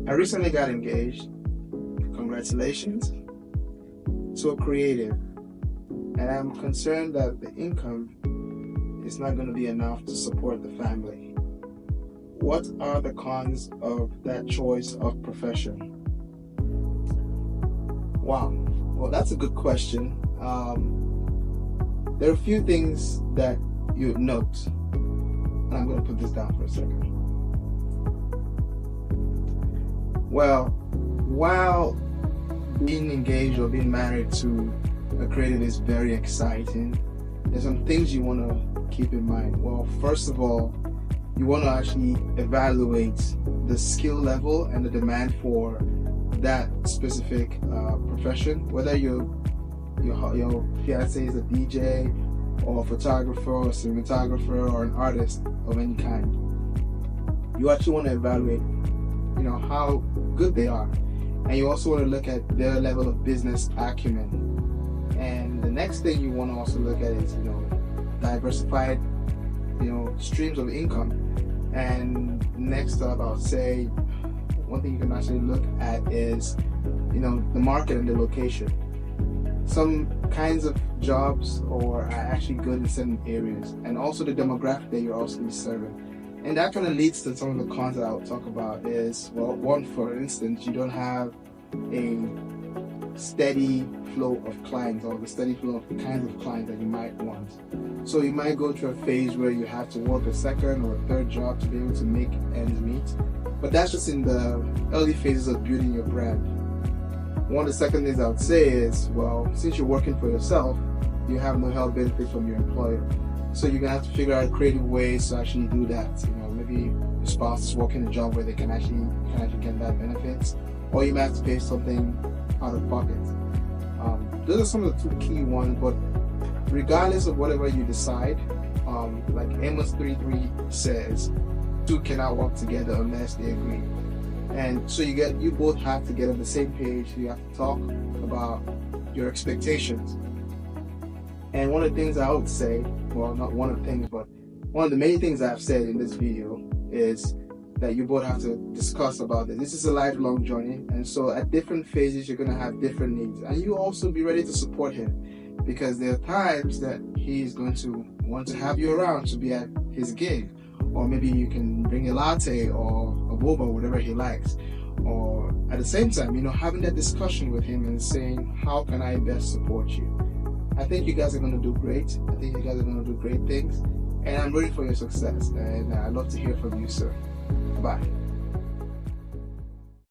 I recently got engaged, congratulations, to a creative, and I'm concerned that the income is not going to be enough to support the family. What are the cons of that choice of profession? Wow, well, that's a good question. There are a few things that you note, and I'm going to put this down for a second. Well, while being engaged or being married to a creative is very exciting, there's some things you want to keep in mind. Well, first of all, you want to actually evaluate the skill level and the demand for that specific profession, whether your fiance is a DJ or a photographer or a cinematographer or an artist of any kind. You actually want to evaluate how good they are, and you also want to look at their level of business acumen. And the next thing you want to also look at is diversified streams of income. And next up, I would say one thing you can actually look at is the market and the location. Some kinds of jobs are actually good in certain areas, and also the demographic that you're also serving. And that kind of leads to some of the cons that I'll talk about is, well, one, for instance, you don't have a steady flow of clients or the steady flow of the kinds of clients that you might want. So you might go through a phase where you have to work a second or a third job to be able to make ends meet. But that's just in the early phases of building your brand. One of the second things I would say is, well, since you're working for yourself, you have no health benefits from your employer. So you're gonna have to figure out creative ways to actually do that. Maybe your spouse is working a job where they can actually get that benefits, or you might have to pay something out of pocket. Those are some of the two key ones. But regardless of whatever you decide, like Amos 3:3 says, two cannot work together unless they agree. And so you both have to get on the same page. You have to talk about your expectations. And one of the things I would say, well, not one of the things, but one of the many things I've said in this video is that you both have to discuss about this. This is a lifelong journey, and so at different phases you're going to have different needs, and you also be ready to support him, because there are times that he's going to want to have you around to be at his gig, or maybe you can bring a latte or a boba, whatever he likes, or at the same time, having that discussion with him and saying, how can I best support you? I think you guys are going to do great. I think you guys are going to do great things, and I'm rooting for your success, and I'd love to hear from you, sir. Bye.